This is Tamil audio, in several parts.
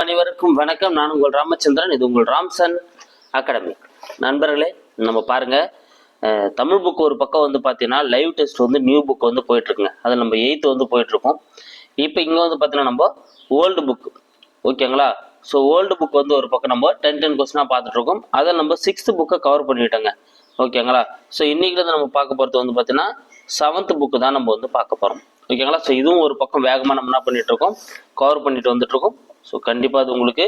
அனைவருக்கும் வணக்கம். நான் உங்கள் ராமச்சந்திரன். இது உங்கள் ராம்சன் அகாடமி. நண்பர்களே, நம்ம பாருங்க, தமிழ் புக் ஒரு பக்கம் வந்து பார்த்தீங்கன்னா லைவ் டெஸ்ட் வந்து நியூ புக் வந்து போயிட்டு இருக்குங்க. அதில் நம்ம 8th வந்து போயிட்டு இருக்கோம். இப்போ இங்கே வந்து பார்த்தீங்கன்னா நம்ம ஓல்டு புக், ஓகேங்களா? ஸோ ஓல்டு புக் வந்து ஒரு பக்கம் நம்ம 10 கொஸ்டினாக பார்த்துட்டு இருக்கோம். அதை நம்ம 6th புக்கை கவர் பண்ணிட்டோங்க, ஓகேங்களா? ஸோ இன்னைக்கு நம்ம பார்க்க போகிறது வந்து பார்த்தீங்கன்னா 7th புக்கு தான் நம்ம வந்து பார்க்க போகிறோம், ஓகேங்களா? ஸோ இதுவும் ஒரு பக்கம் வேகமாக நம்ம என்ன பண்ணிட்டு இருக்கோம், கவர் பண்ணிட்டு வந்துட்டு இருக்கோம். ஸோ கண்டிப்பாக அது உங்களுக்கு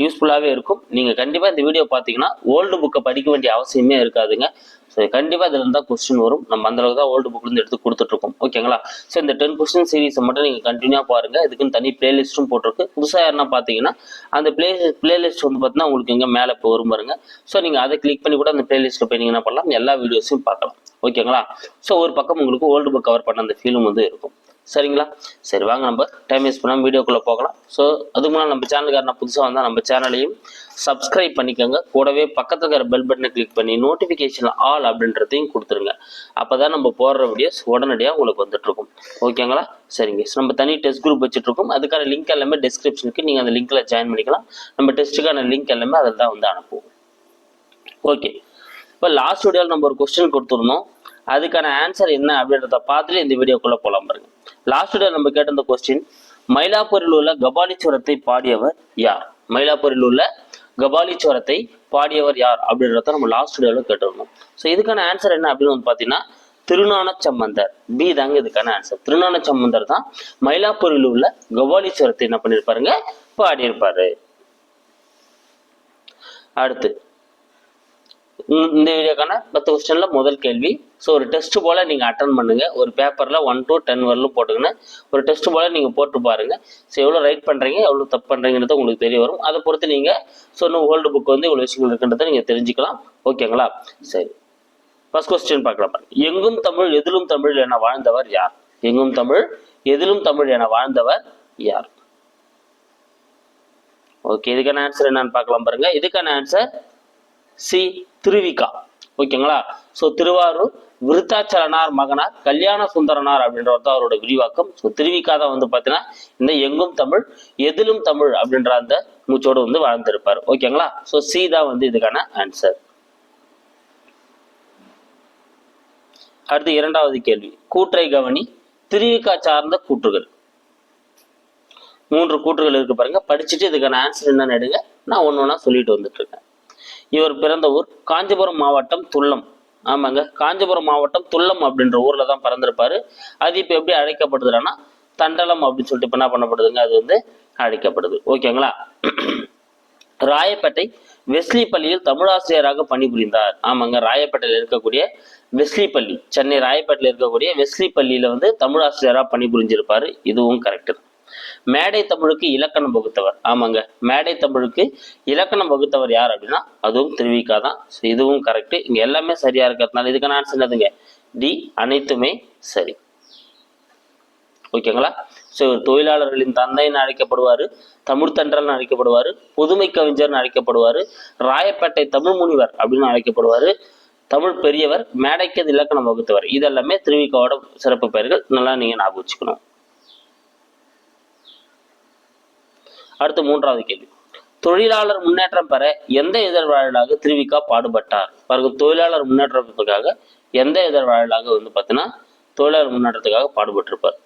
யூஸ்ஃபுல்லாகவே இருக்கும். நீங்கள் கண்டிப்பாக இந்த வீடியோ பார்த்தீங்கன்னா ஓல்டு புக்கை படிக்க வேண்டிய அவசியமே இருக்காதுங்க. ஸோ கண்டிப்பாக இதில் இருந்தால் கொஸ்டின் வரும். நம்ம அந்தளவுக்கு தான் ஓல்டு புக்லேருந்து எடுத்து கொடுத்துட்ருக்கோம், ஓகேங்களா? ஸோ இந்த 10 கொஸ்டின் சீரீஸை மட்டும் நீங்கள் கண்டினியூவாக பாருங்கள். இதுக்குன்னு தனி பிளேலிஸ்ட்டும் போட்டிருக்கு. புதுசாக யாருன்னா பார்த்தீங்கன்னா அந்த பிளேலிஸ்ட் வந்து பார்த்தீங்கன்னா உங்களுக்கு இங்கே மேலே இப்போ வரும் பாருங்க. ஸோ நீங்கள் அதை கிளிக் பண்ணி கூட அந்த பிளேலிஸ்ட்டில் போய் நீங்கள் என்ன பண்ணலாம், எல்லா வீடியோஸையும் பார்க்கலாம், ஓகேங்களா? ஸோ ஒரு பக்கம் உங்களுக்கு ஓல்டு புக் கவர் பண்ண அந்த ஃபீலும் வந்து இருக்கும், சரிங்களா? சரி, வாங்க நம்ம டைம் வேஸ்ட் பண்ணாமல் வீடியோக்குள்ளே போகலாம். ஸோ அதுக்கு முன்னாடி நம்ம சேனலுக்காரன புதுசாக வந்தால் நம்ம சேனலையும் சப்ஸ்கிரைப் பண்ணிக்கோங்க. கூடவே பக்கத்தில் இருக்கிற பெல் பட்டனை கிளிக் பண்ணி நோட்டிஃபிகேஷன் ஆல் அப்படின்றதையும் கொடுத்துருங்க. அப்போ தான் நம்ம போடுற வீடியோஸ் உடனடியாக உங்களுக்கு வந்துட்டுருக்கும், ஓகேங்களா? சரிங்க. நம்ம தனி டெஸ்ட் குரூப் வச்சுட்ருக்கோம். அதுக்கான லிங்க் எல்லாமே டிஸ்கிரிப்ஷனுக்கு நீங்கள் அந்த லிங்க்கில் ஜாயின் பண்ணிக்கலாம். நம்ம டெஸ்ட்டுக்கான லிங்க் எல்லாமே அதில் தான் வந்து அனுப்புவோம், ஓகே? இப்போ லாஸ்ட் வீடியோவில் நம்ம ஒரு கொஸ்டின் கொடுத்துருந்தோம். அதுக்கான ஆன்சர் என்ன அப்படின்றத பார்த்துட்டு இந்த வீடியோக்குள்ளே போகலாம் பாருங்க. லாஸ்ட் வீடியோ நம்ம கேட்ட இந்த கொஸ்டின், மயிலாப்பூரில் உள்ள கபாலீஸ்வரத்தை பாடியவர் யார்? மயிலாப்பூரில் உள்ள கபாலீஸ்வரத்தை பாடியவர் யார் அப்படின்றத நம்ம லாஸ்ட் வீடியோவில் கேட்டிருந்தோம். ஸோ இதுக்கான ஆன்சர் என்ன அப்படின்னு வந்து பார்த்தீங்கன்னா திருஞானச்சம்பந்தர். பி தாங்க இதுக்கான ஆன்சர். திருஞானச்சம்பந்தர் தான் மயிலாப்பூரில் உள்ள கபாலீஸ்வரத்தை என்ன பண்ணியிருப்பாருங்க, பாடியிருப்பாரு. அடுத்து இந்த வீடியோக்கான 10 கொஸ்டின்ல முதல் கேள்வி. ஸோ ஒரு டெஸ்ட் போல நீங்க அட்டன் பண்ணுங்க. ஒரு பேப்பர்ல 1 to 10 வரலும் போட்டுக்கணும். ஒரு டெஸ்ட் போல நீங்க போட்டு பாருங்க. ஸோ எவ்வளவு ரைட் பண்றீங்க, எவ்வளவு தப்பு பண்றீங்கிறது உங்களுக்கு தெரிய வரும். அதை பொறுத்து நீங்க சொன்ன ஓல்டு புக் வந்து இவ்வளவு விஷயங்கள் இருக்குன்றதை நீங்க தெரிஞ்சுக்கலாம், ஓகேங்களா? சரி, ஃபர்ஸ்ட் கொஸ்டின் பார்க்கலாம். எங்கும் தமிழ் எதிலும் தமிழ் என வாழ்ந்தவர் யார்? எங்கும் தமிழ் எதிலும் தமிழ் என வாழ்ந்தவர் யார்? ஓகே, இதுக்கான ஆன்சர் என்னன்னு பார்க்கலாம் பாருங்க. இதுக்கான ஆன்சர் சி, திருவிக்கா, ஓகேங்களா? ஸோ திருவாரூர் விருத்தாச்சலனார் மகனார் கல்யாண சுந்தரனார் அப்படின்றது தான் அவரோட விரிவாக்கம். ஸோ திருவிக்கா தான் வந்து பார்த்தீங்கன்னா இந்த எங்கும் தமிழ் எதிலும் தமிழ் அப்படின்ற அந்த மூச்சோடு வந்து வாழ்ந்திருப்பார், ஓகேங்களா? ஸோ சி தான் வந்து இதுக்கான ஆன்சர். அடுத்து இரண்டாவது கேள்வி, கூற்றை கவனி. திருவிக்கா சார்ந்த கூற்றுகள் 3 கூற்றுகள் இருக்கு பாருங்க. படிச்சுட்டு இதுக்கான ஆன்சர் என்னன்னு எடுங்க. நான் ஒன்று ஒன்றா சொல்லிட்டு வந்துட்டு இருக்கேன். இவர் பிறந்த ஊர் காஞ்சிபுரம் மாவட்டம் துல்லம். ஆமாங்க, காஞ்சிபுரம் மாவட்டம் துல்லம் அப்படின்ற ஊர்ல தான் பிறந்திருப்பாரு. அது இப்போ எப்படி அழைக்கப்படுதுன்னா தண்டலம் அப்படின்னு சொல்லிட்டு இப்போ என்ன பண்ணப்படுதுங்க, அது வந்து அழைக்கப்படுது, ஓகேங்களா? ராயப்பேட்டை வெஸ்லி பள்ளியில் தமிழாசிரியராக பணிபுரிந்தார். ஆமாங்க, ராயப்பேட்டையில் இருக்கக்கூடிய வெஸ்லி பள்ளி, சென்னை ராயப்பேட்டையில் இருக்கக்கூடிய வெஸ்லி பள்ளியில வந்து தமிழாசிரியராக பணிபுரிஞ்சிருப்பாரு. இதுவும் கரெக்ட். மேடை தமிழுக்கு இலக்கணம் வகுத்தவர். ஆமாங்க, மேடை தமிழுக்கு இலக்கணம் வகுத்தவர் யார் அப்படின்னா அதுவும் திருவிக்கா தான். இதுவும் கரெக்ட். இங்க எல்லாமே சரியா இருக்கிறதுனால இதுக்கான ஆன்சர் என்னதுங்க, டி, அனைத்துமே சரி, ஓகேங்களா? ஸோ தொழிலாளர்களின் தந்தைன்னு அழைக்கப்படுவாரு, தமிழ் தன்றல்னு அழைக்கப்படுவாரு, புதுமை கவிஞர்னு அழைக்கப்படுவாரு, ராயப்பேட்டை தமிழ் முனிவர் அப்படின்னு அழைக்கப்படுவாரு, தமிழ் பெரியவர், மேடைக்கு இலக்கணம் வகுத்தவர். இதெல்லாமே திருவிக்காவோட சிறப்பு பெயர்கள். நல்லா நீங்க ஞாபகம் வச்சுக்கணும். அடுத்து மூன்றாவது கேள்வி, தொழிலாளர் முன்னேற்றம் பெற எந்த எதிர்வாழலாக திருவிக்கா பாடுபட்டார்? பாருங்க, தொழிலாளர் முன்னேற்றத்துக்காக எந்த எதிர்வாழலாக வந்து பார்த்தீங்கன்னா தொழிலாளர் முன்னேற்றத்துக்காக பாடுபட்டிருப்பார்.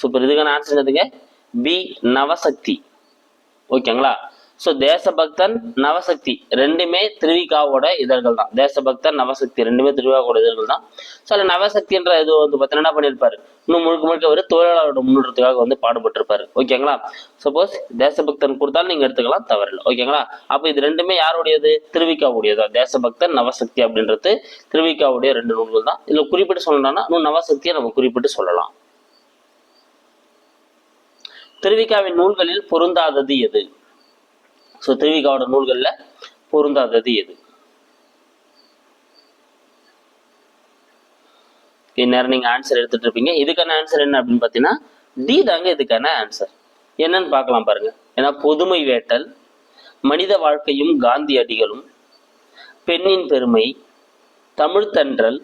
சூப்பர். இதுக்கான ஆன்சர் என்னதுங்க, பி, நவசக்தி, ஓகேங்களா? ஸோ தேசபக்தன் நவசக்தி ரெண்டுமே திருவிக்காவோட இதழ்கள் தான். தேசபக்தன் நவசக்தி ரெண்டுமே திருவிக்காவோட இதழ்கள் தான். ஸோ அதில் நவசக்தின்ற இது வந்து பார்த்தீங்கன்னா என்ன பண்ணியிருப்பாரு, இன்னும் முழுக்க முழுக்க ஒரு தொழிலாளரோட முன்னேற்றத்துக்காக வந்து பாடுபட்டிருப்பாரு, ஓகேங்களா? சப்போஸ் தேசபக்தன் கொடுத்தாலும் நீங்க எடுத்துக்கலாம், தவறில்லை, ஓகேங்களா? அப்போ இது ரெண்டுமே யாருடையது, திருவிக்காவுடையதா? தேசபக்தன் நவசக்தி அப்படின்றது திருவிக்காவுடைய 2 நூல்கள் தான். இதுல குறிப்பிட்டு சொல்லணும்னா இன்னும் நவசக்தியை நம்ம குறிப்பிட்டு சொல்லலாம். திருவிக்காவின் நூல்களில் பொருந்தாதது எது? ஸோ திருவிக்காவோட நூல்கள்ல பொருந்தாதது எது? இந்நேரம் நீங்க ஆன்சர் எடுத்துட்டு இருப்பீங்க. இதுக்கான ஆன்சர் என்ன அப்படின்னு பாத்தீங்கன்னா டி தாங்க இதுக்கான ஆன்சர். என்னன்னு பார்க்கலாம் பாருங்க. ஏன்னா பொதுமை வேட்டல், மனித வாழ்க்கையும் காந்தி அடிகளும், பெண்ணின் பெருமை, தமிழ்த்தன்றல்,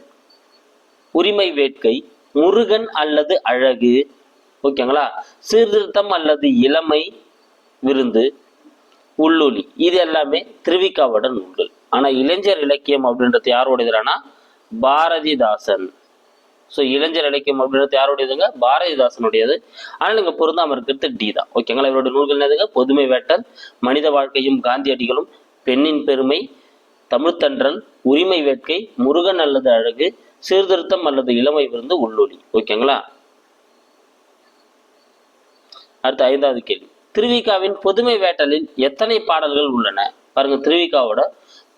உரிமை வேட்கை, முருகன் அல்லது அழகு, ஓகேங்களா, சீர்திருத்தம் அல்லது இளமை விருந்து, உள்ளொலி. இது எல்லாமே திருவிக்காவோட நூல்கள். ஆனா இளைஞர் இலக்கியம் அப்படின்றது யாரோடையதுனா பாரதிதாசன். ஸோ இளைஞர் இலக்கியம் அப்படின்றது யாருடையதுங்க, பாரதிதாசனுடையது. ஆனால் இங்க பொருந்தாம இருக்கிறது டி தான். ஓகேங்களா, இவருடைய நூல்கள் என்னதுங்க, பொதுமை வேட்டல், மனித வாழ்க்கையும் காந்தியடிகளும், பெண்ணின் பெருமை, தமிழ்த்தன்றல், உரிமை வேட்கை, முருகன் அல்லது அழகு, சீர்திருத்தம் அல்லது இளமை விருந்து, உள்ளொலி. ஓகேங்களா. அடுத்த 5வது கேள்வி, திருவிக்காவின் பொதுமை வேட்டலில் எத்தனை பாடல்கள் உள்ளன? பாருங்க, திருவிக்காவோட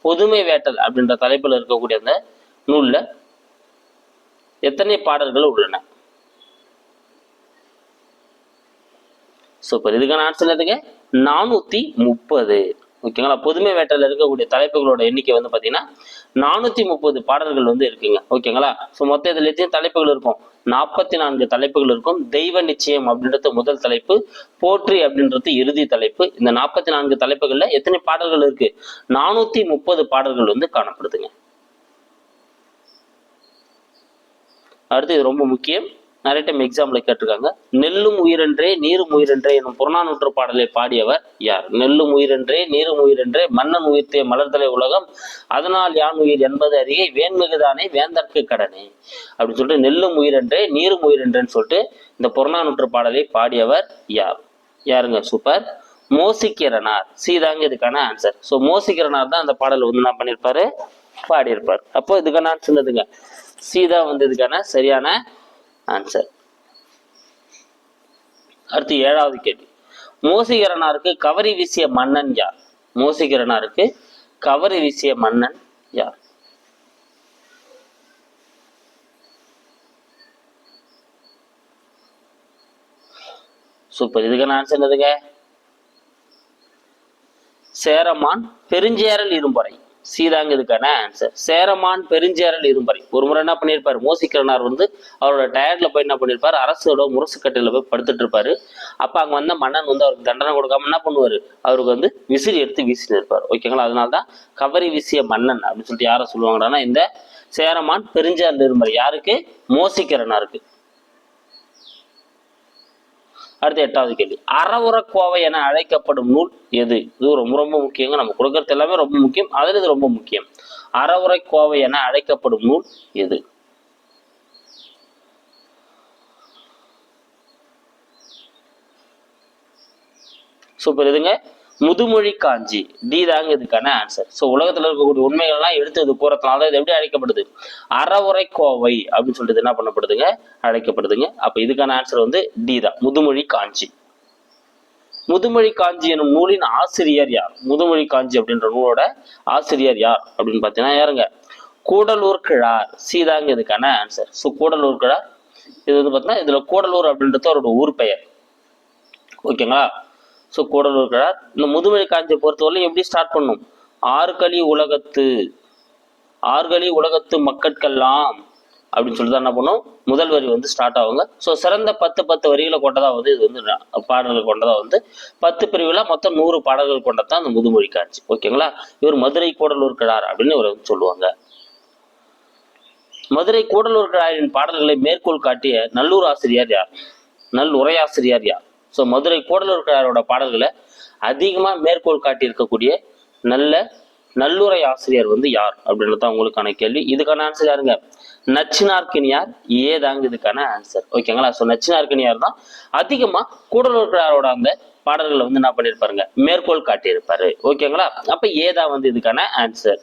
பொதுமை வேட்டல் அப்படின்ற தலைப்பில் இருக்கக்கூடிய அந்த நூல்ல எத்தனை பாடல்கள் உள்ளன? சூப்பர். இதுக்கான ஆன்சர் எதுங்க, 430. ஓகேங்களா. பொதுமை வேட்டல இருக்கக்கூடிய தலைப்புகளோட எண்ணிக்கை வந்து பாத்தீங்கன்னா 430 பாடல்கள் வந்து இருக்குங்க. ஓகேங்களா. ஸோ மொத்தம் இதுல எத்தனை தலைப்புகள் இருக்கும், 44 தலைப்புகள் இருக்கும். தெய்வ நிச்சயம் அப்படின்றது முதல் தலைப்பு, போற்றி அப்படின்றது இறுதி தலைப்பு. இந்த 44 தலைப்புகள்ல எத்தனை பாடல்கள் இருக்கு, 430 பாடல்கள் வந்து காணப்படுதுங்க. அடுத்து இது ரொம்ப முக்கியம், நிறைய டைம் எக்ஸாம்பிள் கேட்டிருக்காங்க. நெல்லும் உயிரென்றே நீரும் உயிரென்றே எனும் புறநானூற்று பாடலை பாடியவர் யார்? நெல்லும் உயிரென்றே நீரும் உயிரென்றே மன்னன் உயிர்த்தே மலர்தலை உலகம் அதனால் யான் உயிர் என்பது அறிகை வேண்மிகுதானே வேந்தற்கு கடனே அப்படின்னு சொல்லிட்டு நெல்லும் உயிரென்றே நீரும் உயிரென்றேன்னு சொல்லிட்டு இந்த புறநானூற்று பாடலை பாடியவர் யார்? யாருங்க? சூப்பர், மோசிக்கிறனார். சீதாங்க இதுக்கான ஆன்சர். ஸோ மோசிக்கிறனார் தான் அந்த பாடல் வந்து என்ன பண்ணியிருப்பாரு, பாடியிருப்பார். அப்போ இதுக்கான ஆன்சர் எதுங்க, சீதா வந்து இதுக்கான சரியான ஆன்சர். அடுத்து 7வது கேள்வி, மோசிகரனாருக்கு கவரி வீசிய மன்னன் யார்? மோசிகரனாருக்கு கவரி வீசிய மன்னன் யார்? சூப்பர். இதுக்கான ஆன்சர் எதுங்க, சேரமான் பெருஞ்சேரல் இரும்பறை. சீதாங்க இதுக்கான ஆன்சர். சேரமான் பெருஞ்சேரல் இரும்பறை. ஒரு முறை என்ன பண்ணியிருப்பாரு, மோசிக்கிறனார் வந்து அவரோட டயர்ட்ல போய் என்ன பண்ணியிருப்பாரு, அரசோட முரசுக்கட்டையில போய் படுத்துட்டு இருப்பாரு. அப்ப அங்க வந்த மன்னன் வந்து அவருக்கு தண்டனை கொடுக்காம என்ன பண்ணுவாரு, அவருக்கு வந்து விசிறி எடுத்து வீசிட்டு இருப்பாரு. ஓகேங்களா. அதனால்தான் கவரி வீசிய மன்னன் அப்படின்னு சொல்லிட்டு யாரை சொல்லுவாங்கன்னா இந்த சேரமான் பெருஞ்சேரல் இரும்பறை. யாருக்கு? மோசிக்கிறனாருக்கு. அடுத்து 8வது கேள்வி, அறவுரக்கோவை என அழைக்கப்படும் நூல் எது? இது ரொம்ப ரொம்ப முக்கியங்க. நம்ம கொடுக்கறது எல்லாமே ரொம்ப முக்கியம், அதுல இது ரொம்ப முக்கியம். அறவுரைக்கோவை என அழைக்கப்படும் நூல் எது? சூப்பர். இதுங்க முதுமொழி காஞ்சி. டி தாங்க இதுக்கான ஆன்சர். ஸோ உலகத்துல இருக்கக்கூடிய உண்மைகள்லாம் எடுத்து இது கூறத்தினால இது எப்படி அழைக்கப்படுது, அறவுரை கோவை அப்படின்னு சொல்லிட்டு என்ன பண்ணப்படுதுங்க, அழைக்கப்படுதுங்க. அப்ப இதுக்கான ஆன்சர் வந்து டி தான், முதுமொழி காஞ்சி. முதுமொழி காஞ்சி எனும் நூலின் ஆசிரியர் யார்? முதுமொழி காஞ்சி அப்படின்ற நூலோட ஆசிரியர் யார் அப்படின்னு பாத்தீங்கன்னா யாருங்க, கூடலூர் கிழார். சீதாங்க இதுக்கான ஆன்சர். ஸோ கூடலூர் கிழார். இது வந்து பாத்தீங்கன்னா இதுல கூடலூர் அப்படின்றது அவரோட ஊர் பெயர். ஓகேங்களா. ஸோ கூடலூர் கிழார். இந்த முதுமொழி காஞ்சியை பொறுத்தவரை எப்படி ஸ்டார்ட் பண்ணும், ஆறுகளி உலகத்து மக்கட்கெல்லாம் அப்படின்னு சொல்லிட்டு என்ன பண்ணும், முதல் வரி வந்து ஸ்டார்ட் ஆகுங்க. ஸோ சிறந்த 10 வரிகளை கொண்டதா வந்து இது வந்து பாடல்கள் கொண்டதா வந்து 10 பிரிவுல மொத்தம் 100 பாடல்கள் கொண்டதான் அந்த முதுமொழி காஞ்சி. ஓகேங்களா. இவர் மதுரை கூடலூர் கிழார் அப்படின்னு இவர் வந்து சொல்லுவாங்க. மதுரை கூடலூர் கிழாரின் பாடல்களை மேற்கோள் காட்டிய நல்லூர் ஆசிரியர் யார்? நல்லுரையாசிரியர் யார்? ஸோ மதுரை கூடலூர் கிழாரோட பாடல்களை அதிகமா மேற்கோள் காட்டி இருக்கக்கூடிய நல்லுரை ஆசிரியர் வந்து யார் அப்படின்றதான் உங்களுக்கான கேள்வி. இதுக்கான ஆன்சர் யாருங்க, நச்சினார்க்கினியார். ஏதாங்க இதுக்கான ஆன்சர். ஓகேங்களா. ஸோ நச்சினார்க்கினியார் தான் அதிகமா கூடலூர் கிழாரோட அந்த பாடல்களை வந்து என்ன பண்ணியிருப்பாருங்க, மேற்கோள் காட்டியிருப்பாரு. ஓகேங்களா. அப்ப ஏதா வந்து இதுக்கான ஆன்சர்.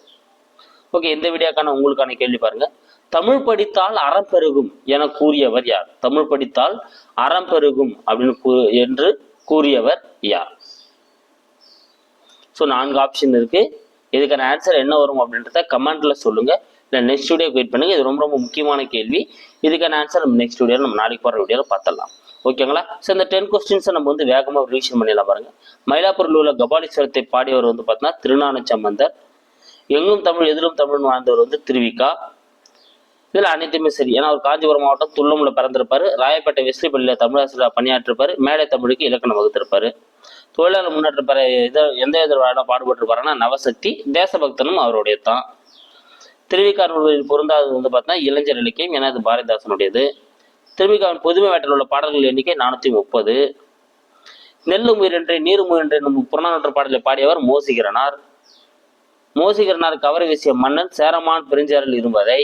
ஓகே, இந்த வீடியோக்கான உங்களுக்கான கேள்வி பாருங்க, தமிழ் படித்தால் அறம் பெருகும் என கூறியவர் யார்? தமிழ் படித்தால் அறம் பெருகும் என்று கூறியவர் யார்? ஸோ 4 ஆப்ஷன் இருக்கு. இதுக்கான ஆன்சர் என்ன வரும் அப்படின்றத கமெண்ட்ல சொல்லுங்க, இல்லை நெக்ஸ்ட் வீடியோ வெயிட் பண்ணுங்க. இது ரொம்ப ரொம்ப முக்கியமான கேள்வி. இதுக்கான ஆன்சர் நம்ம நெக்ஸ்ட் வீடியோவில் நம்ம நாளைக்கு போகிற வீடியோவில் பார்த்துடலாம். ஓகேங்களா. ஸோ இந்த 10 கொஸ்டின்ஸை நம்ம வந்து வேகமாக ரிவிஷன் பண்ணிடலாம் பாருங்க. மயிலாப்பூரில் உள்ள கபாலீஸ்வரத்தை பாடியவர் வந்து பார்த்தீங்கன்னா திருஞான சம்பந்தர். எங்கும் தமிழ் எதிரும் தமிழ்னு வாழ்ந்தவர் வந்து திருவிக்கா. இதுல அனைத்துமே சரி. ஏன்னா அவர் காஞ்சிபுரம் மாவட்டம் துள்ளமுல பிறந்திருப்பாரு. ராயப்பேட்டை வெஸ்ட்ரி பள்ளியில தமிழாசிரியர் பணியாற்றிருப்பாரு. மேடை தமிழுக்கு இலக்கணம் வகுத்திருப்பாரு. தொழிலாளர் முன்னேற்ற பெற எந்த விதமான பாடுபட்டிருப்பாருன்னா நவசக்தி, தேசபக்தனும் அவருடைய தான். திருவிக்காரர்களில் பொருந்தாதது வந்து பார்த்தீங்கன்னா இளைஞர் இலக்கியம், ஏன்னா அது பாரதிதாசனுடையது. திருவிக்காவின் புதுமை வேட்டையில் உள்ள பாடல்கள் எண்ணிக்கை 430. நெல்லு முயன்றே நீர் முயன்றே என்னும் புறநானூற்று பாடலை பாடியவர் மோசிகரனார். மோசிகரனார் கவரை வீசிய மன்னன் சேரமான் பெருஞ்சேரல் இருப்பதை.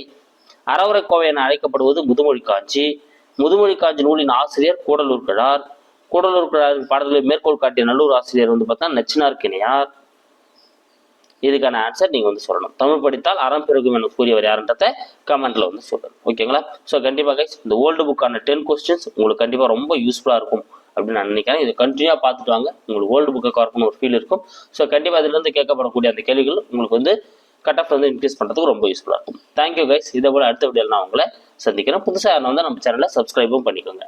அறவுரை கோவை என அழைக்கப்படுவது முதுமொழி காஞ்சி. முதுமொழி காஞ்சி நூலின் ஆசிரியர் கூடலூர் கிழார். கூடலூர் கிழார் பாடல்களை மேற்கோள் காட்டிய நல்லூர் ஆசிரியர் வந்து பார்த்தா நச்சினார் கிணையார். இதுக்கான ஆன்சர் நீங்க வந்து சொல்லணும். தமிழ் படித்தால் அறம் பெருகும் என கூறியவர் யாருன்றத கமெண்ட்ல வந்து சொல்லணும். ஓகேங்களா? ஸோ கண்டிப்பாக கைஸ் இந்த ஓல்டு புக்கான 10 கொஸ்டின்ஸ் உங்களுக்கு கண்டிப்பா ரொம்ப யூஸ்ஃபுல்லா இருக்கும் அப்படின்னு நான் நினைக்கிறேன். இது கண்டினியூவா பார்த்துட்டு வாங்க, உங்களுக்கு ஓல்டு புக்கை கவர்க்கணும் ஒரு ஃபீல் இருக்கும். ஸோ கண்டிப்பா இதுல இருந்து கேட்கப்படக்கூடிய அந்த கேள்விகள் உங்களுக்கு வந்து கட் ஆஃப் வந்து இன்க்ரீஸ் பண்றதுக்கு ரொம்ப யூஸ்ஃபுல்லா இருக்கும். Thank you guys. இதே போல அடுத்த வீடியோவில் நான் உங்களை சந்திக்கிறேன். புதுசாக வந்து நம்ம சேனலை சப்ஸ்கிரைபும் பண்ணிக்கோங்க.